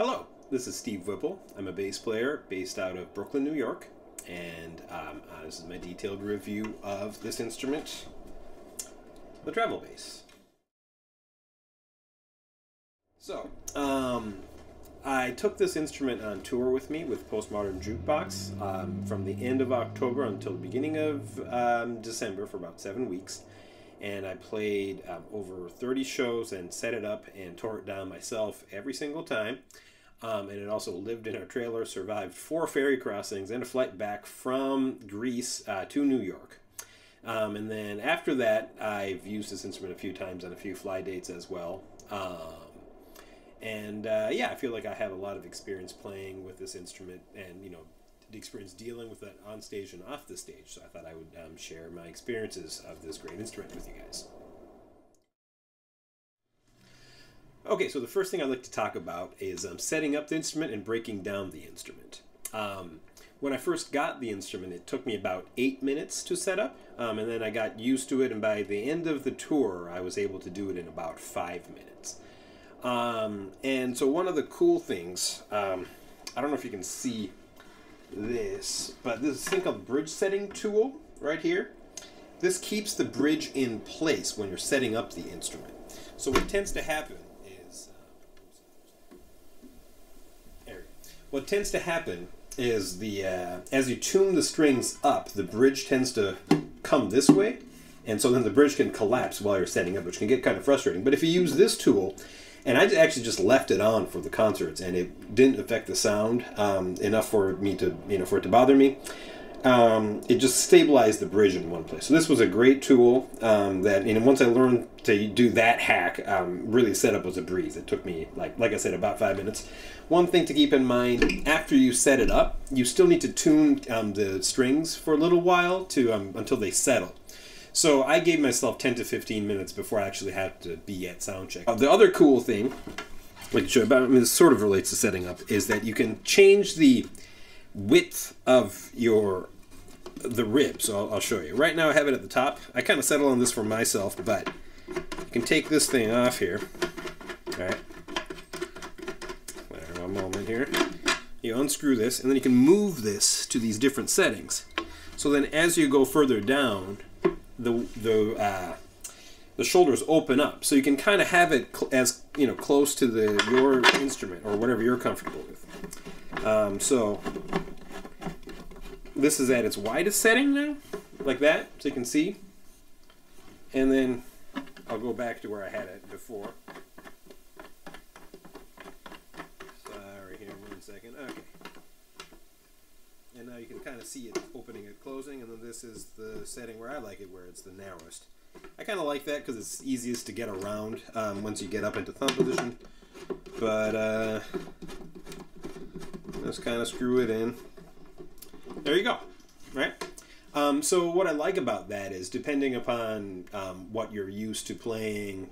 Hello, this is Steve Whipple. I'm a bass player based out of Brooklyn, New York, and this is my detailed review of this instrument, the treble bass. So, I took this instrument on tour with me with Postmodern Jukebox from the end of October until the beginning of December for about 7 weeks. And I played over 30 shows and set it up and tore it down myself every single time. And it also lived in our trailer, survived 4 ferry crossings and a flight back from Greece to New York. And then after that, I've used this instrument a few times on a few fly dates as well. Yeah, I feel like I have a lot of experience playing with this instrument and, experience dealing with it on stage and off the stage. So I thought I would share my experiences of this great instrument with you guys. Okay, so the first thing I'd like to talk about is setting up the instrument and breaking down the instrument. When I first got the instrument, it took me about 8 minutes to set up, and then I got used to it, and by the end of the tour, I was able to do it in about 5 minutes. And so one of the cool things, I don't know if you can see this, but this thing called the bridge setting tool right here. This keeps the bridge in place when you're setting up the instrument. So what tends to happen is, what tends to happen is as you tune the strings up, the bridge tends to come this way, and so then the bridge can collapse while you're setting up, which can get kind of frustrating. But if you use this tool, and I actually just left it on for the concerts, and it didn't affect the sound enough for me to, for it to bother me. It just stabilized the bridge in one place. So this was a great tool that, once I learned to do that hack, really setup was a breeze. It took me, like I said, about 5 minutes. One thing to keep in mind, after you set it up, you still need to tune the strings for a little while until they settle. So I gave myself 10 to 15 minutes before I actually had to be at sound check. The other cool thing, which this sort of relates to setting up, is that you can change the width of the rib. So I'll show you. Right now I have it at the top. I kind of settle on this for myself, but you can take this thing off here. All right. Wait a moment here. You unscrew this, and then you can move this to these different settings. So then as you go further down, the shoulders open up, so you can kind of have it as close to your instrument or whatever you're comfortable with. So this is at its widest setting now, like that, so you can see. And then I'll go back to where I had it before. Sorry, here, 1 second. Okay. And now you can kind of see it opening and closing, and then this is the setting where I like it, where it's the narrowest. I kind of like that because it's easiest to get around once you get up into thumb position. But just kind of screw it in. There you go, right? So what I like about that is, depending upon what you're used to playing,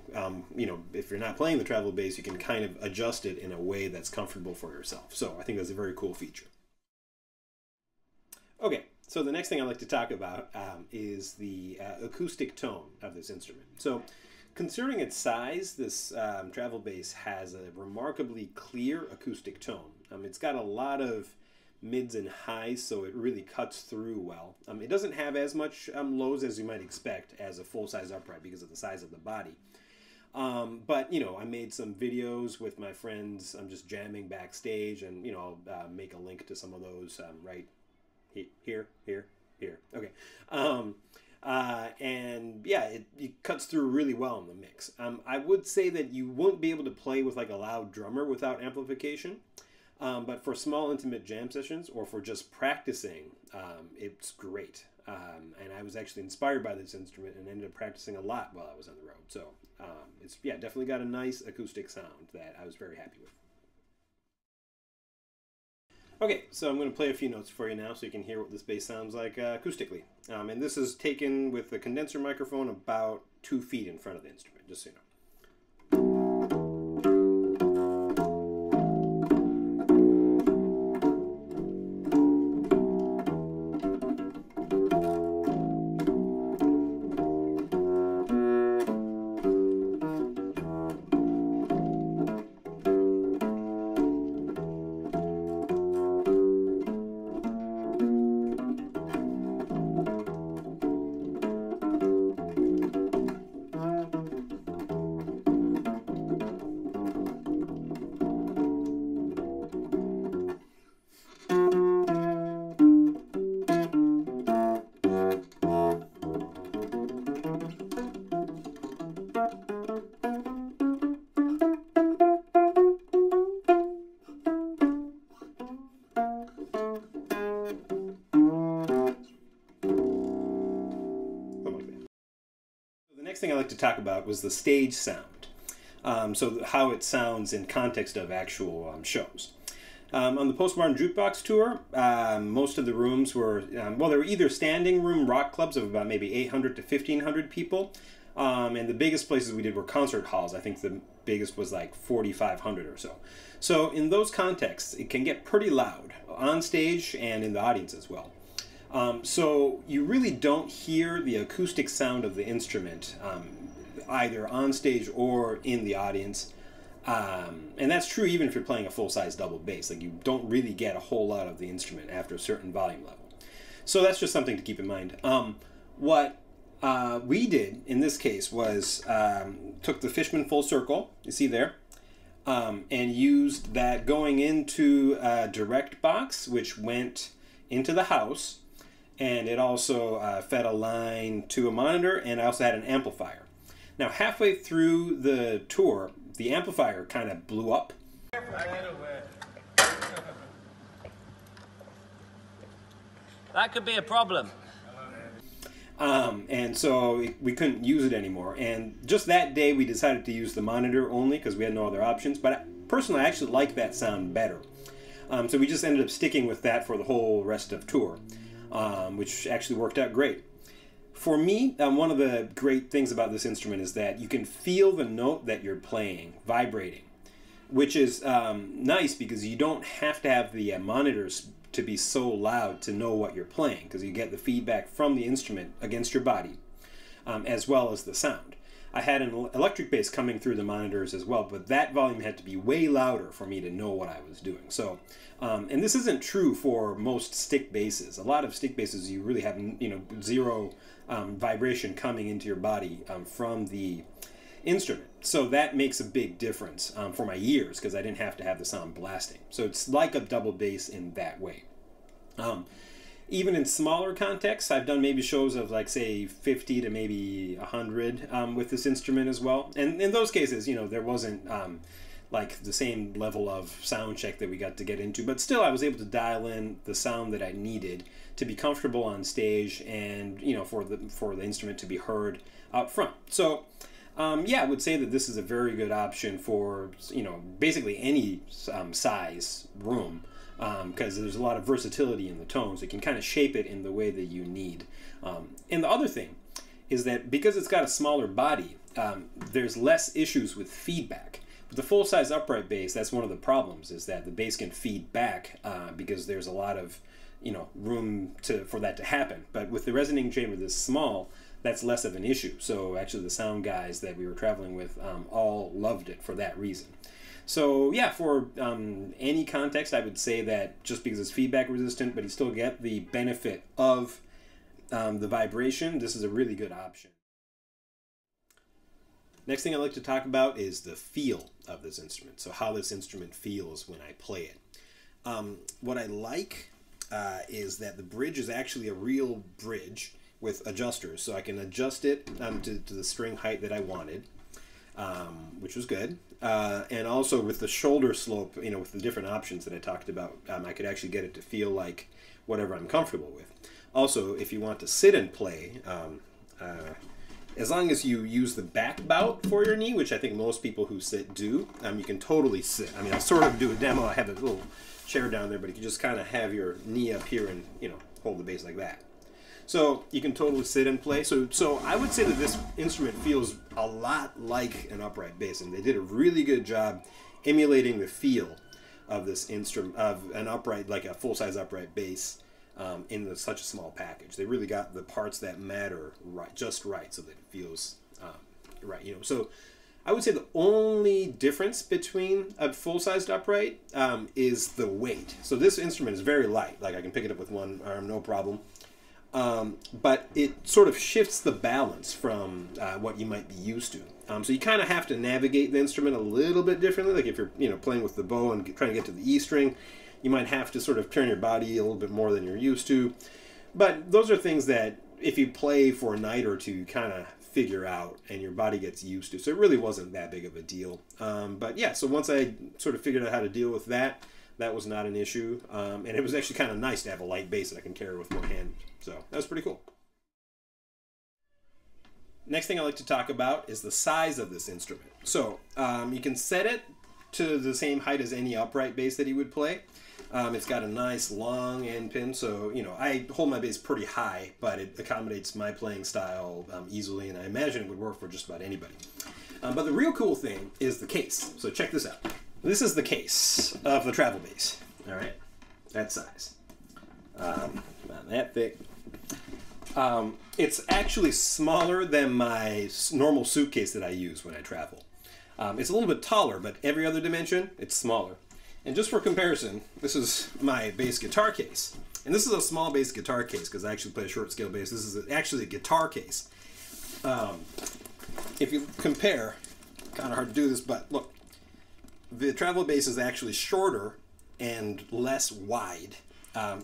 if you're not playing the treble bass, you can kind of adjust it in a way that's comfortable for yourself. So I think that's a very cool feature. Okay, so the next thing I'd like to talk about is the acoustic tone of this instrument. So, considering its size, this treble bass has a remarkably clear acoustic tone. It's got a lot of mids and highs, so it really cuts through well. It doesn't have as much lows as you might expect as a full-size upright because of the size of the body. But, I made some videos with my friends. I'm just jamming backstage, and, I'll make a link to some of those right here. Okay. And yeah, it cuts through really well in the mix. I would say that you won't be able to play with like a loud drummer without amplification. But for small intimate jam sessions or for just practicing, it's great. And I was actually inspired by this instrument and ended up practicing a lot while I was on the road. So it's definitely got a nice acoustic sound that I was very happy with. Okay, so I'm going to play a few notes for you now so you can hear what this bass sounds like acoustically. And this is taken with the condenser microphone about 2 feet in front of the instrument, just so you know. next thing I like to talk about was the stage sound. So how it sounds in context of actual shows. On the Postmodern Jukebox tour, most of the rooms were, well, they were either standing room rock clubs of about maybe 800 to 1,500 people, and the biggest places we did were concert halls. I think the biggest was like 4,500 or so. So in those contexts, it can get pretty loud, on stage and in the audience as well. So you really don't hear the acoustic sound of the instrument, either on stage or in the audience. And that's true even if you're playing a full-size double bass. Like, you don't really get a whole lot of the instrument after a certain volume level. So that's just something to keep in mind. What we did in this case was took the Fishman full circle, you see there, and used that going into a direct box, which went into the house, and it also fed a line to a monitor, and I also had an amplifier. Now, halfway through the tour, the amplifier kind of blew up. That could be a problem. And so we couldn't use it anymore. And just that day, we decided to use the monitor only because we had no other options. But personally, I actually like that sound better. So we just ended up sticking with that for the whole rest of tour, which actually worked out great. For me, one of the great things about this instrument is that you can feel the note that you're playing vibrating, which is nice because you don't have to have the monitors to be so loud to know what you're playing, because you get the feedback from the instrument against your body, as well as the sound. I had an electric bass coming through the monitors as well, but that volume had to be way louder for me to know what I was doing. So, and this isn't true for most stick basses. A lot of stick basses, you really have, zero vibration coming into your body from the instrument. So that makes a big difference for my ears, because I didn't have to have the sound blasting. So it's like a double bass in that way. Even in smaller contexts, I've done maybe shows of, like, say 50 to maybe 100 with this instrument as well. And in those cases, there wasn't like the same level of sound check that we got to get into, but still I was able to dial in the sound that I needed to be comfortable on stage, and for the instrument to be heard out front. So yeah, I would say that this is a very good option for basically any size room, because there's a lot of versatility in the tones. It can kind of shape it in the way that you need. And the other thing is that because it's got a smaller body, there's less issues with feedback. With the full-size upright bass, that's one of the problems, is that the bass can feed back because there's a lot of room for that to happen. But with the resonating chamber this small, that's less of an issue. So actually the sound guys that we were traveling with all loved it for that reason. So yeah, for any context, I would say that just because it's feedback resistant, but you still get the benefit of the vibration, this is a really good option. Next thing I'd like to talk about is the feel of this instrument. So how this instrument feels when I play it. What I like is that the bridge is actually a real bridge with adjusters. So I can adjust it to the string height that I wanted, which was good. And also with the shoulder slope, with the different options that I talked about, I could actually get it to feel like whatever I'm comfortable with. Also, if you want to sit and play, as long as you use the back bout for your knee, which I think most people who sit do, you can totally sit. I mean, I'll sort of do a demo. I have a little chair down there, but you can just kind of have your knee up here and, hold the bass like that. So you can totally sit and play. So I would say that this instrument feels a lot like an upright bass, and they did a really good job emulating the feel of this instrument, of an upright, like a full-size upright bass, in such a small package. They really got the parts that matter just right, so that it feels right. So I would say the only difference between a full-sized upright is the weight. So this instrument is very light. Like, I can pick it up with one arm, no problem. But it sort of shifts the balance from what you might be used to. So you kind of have to navigate the instrument a little bit differently. Like if you're playing with the bow and trying to get to the E string, you might have to sort of turn your body a little bit more than you're used to. But those are things that if you play for a night or two, you kind of figure out and your body gets used to. So it really wasn't that big of a deal. But yeah, so once I sort of figured out how to deal with that, that was not an issue. And it was actually kind of nice to have a light bass that I can carry with one hand. So that was pretty cool. Next thing I like to talk about is the size of this instrument. So you can set it to the same height as any upright bass that you would play. It's got a nice long end pin, so you know I hold my bass pretty high, but it accommodates my playing style easily, and I imagine it would work for just about anybody. But the real cool thing is the case. So check this out. This is the case of the travel bass. All right, that size, not that thick. It's actually smaller than my normal suitcase that I use when I travel. It's a little bit taller, but every other dimension, it's smaller. And just for comparison, this is my bass guitar case. And this is a small bass guitar case because I actually play a short scale bass. This is actually a guitar case. If you compare, kind of hard to do this, but look, the travel bass is actually shorter and less wide.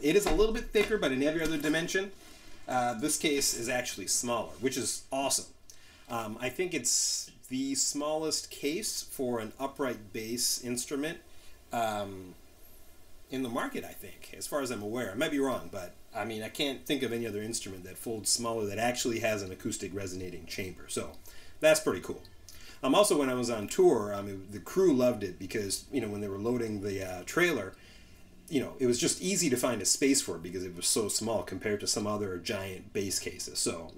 It is a little bit thicker, but in every other dimension, this case is actually smaller, which is awesome. I think it's the smallest case for an upright bass instrument in the market, I think, as far as I'm aware. I might be wrong, but I mean, I can't think of any other instrument that folds smaller that actually has an acoustic resonating chamber. So that's pretty cool. Also, when I was on tour, the crew loved it because, you know, when they were loading the trailer, you know, it was just easy to find a space for it because it was so small compared to some other giant bass cases. So,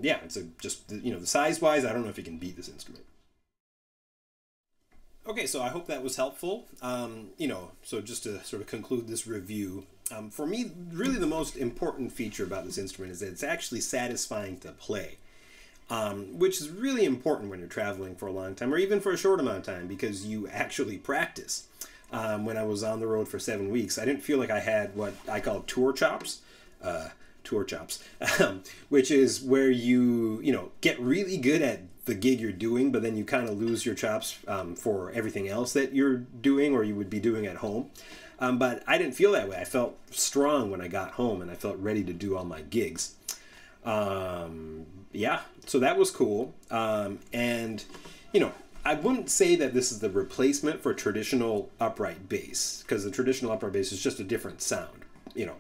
yeah, it's just, you know, the size-wise, I don't know if you can beat this instrument. Okay, so I hope that was helpful. You know, so just to sort of conclude this review, for me, really the most important feature about this instrument is that it's actually satisfying to play, which is really important when you're traveling for a long time or even for a short amount of time because you actually practice. When I was on the road for 7 weeks, I didn't feel like I had what I call tour chops, which is where you know, get really good at the gig you're doing, but then you kind of lose your chops for everything else that you're doing or you would be doing at home. But I didn't feel that way. I felt strong when I got home and I felt ready to do all my gigs. Yeah, so that was cool. And, you know, I wouldn't say that this is the replacement for traditional upright bass, because the traditional upright bass is just a different sound, you know.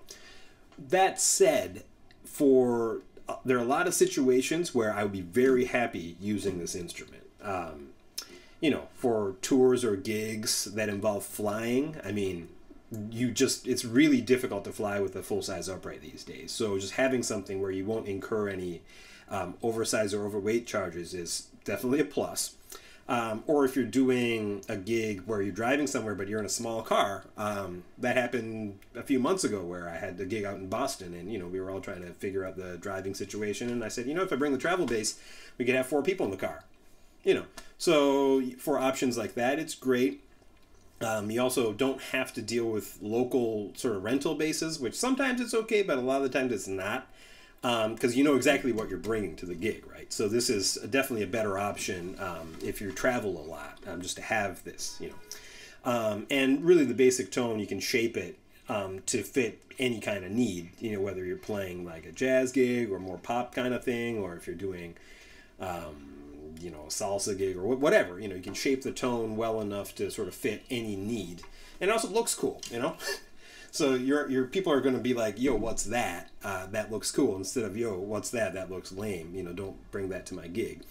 That said, there are a lot of situations where I would be very happy using this instrument. You know, for tours or gigs that involve flying, I mean, it's really difficult to fly with a full-size upright these days. So just having something where you won't incur any oversized or overweight charges is definitely a plus. Or if you're doing a gig where you're driving somewhere but you're in a small car, that happened a few months ago where I had a gig out in Boston and, you know, we were all trying to figure out the driving situation, and I said, you know, if I bring the travel bass, we could have 4 people in the car, you know. So for options like that, it's great. You also don't have to deal with local sort of rental bases, which sometimes it's okay, but a lot of the times it's not. Because you know exactly what you're bringing to the gig, right? So this is definitely a better option if you travel a lot, just to have this, you know. And really the basic tone, you can shape it to fit any kind of need, you know, whether you're playing like a jazz gig or more pop kind of thing, or if you're doing, you know, a salsa gig or whatever, you know, you can shape the tone well enough to sort of fit any need. And it also looks cool, you know. So your people are going to be like, yo, what's that? That looks cool. Instead of, yo, what's that? That looks lame. You know, don't bring that to my gig.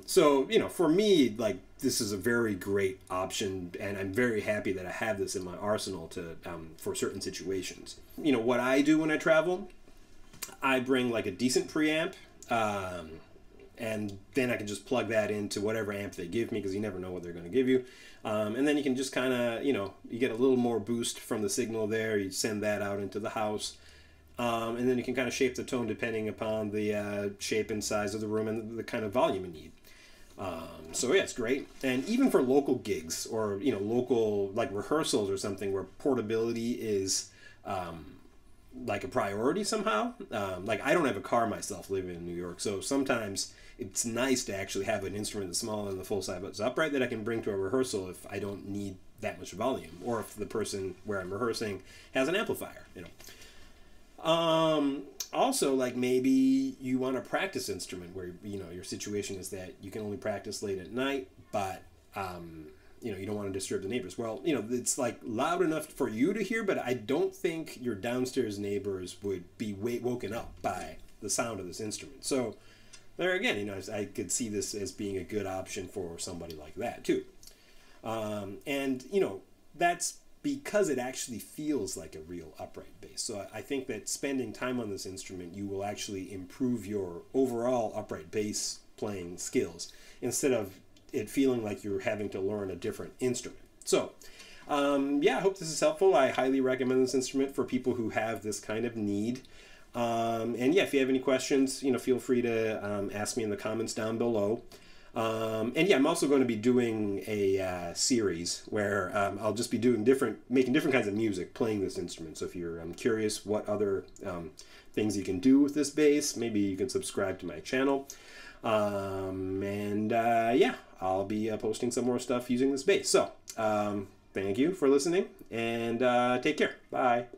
So, you know, for me, like, this is a very great option, and I'm very happy that I have this in my arsenal to for certain situations. You know, what I do when I travel, I bring like a decent preamp, and then I can just plug that into whatever amp they give me, because you never know what they're going to give you. And then you can just kind of, you know, you get a little more boost from the signal there. You send that out into the house. And then you can kind of shape the tone depending upon the shape and size of the room and the kind of volume you need. So yeah, it's great. And even for local gigs or, you know, local like rehearsals or something where portability is like a priority somehow. Like I don't have a car myself living in New York, so sometimes it's nice to actually have an instrument that's smaller than the full size upright that I can bring to a rehearsal if I don't need that much volume, or if the person where I'm rehearsing has an amplifier, you know. Also, like maybe you want a practice instrument where, you know, your situation is that you can only practice late at night, but you know, you don't want to disturb the neighbors. Well, you know, it's like loud enough for you to hear, but I don't think your downstairs neighbors would be woken up by the sound of this instrument. So there again, you know, I could see this as being a good option for somebody like that too. And you know, that's because it actually feels like a real upright bass. So I think that spending time on this instrument, you will actually improve your overall upright bass playing skills instead of it feeling like you're having to learn a different instrument. So yeah, I hope this is helpful. I highly recommend this instrument for people who have this kind of need. And yeah, if you have any questions, you know, feel free to ask me in the comments down below. And yeah, I'm also going to be doing a series where I'll just be doing making different kinds of music, playing this instrument. So if you're curious what other things you can do with this bass, maybe you can subscribe to my channel. Yeah, I'll be posting some more stuff using this bass. So thank you for listening, and take care. Bye.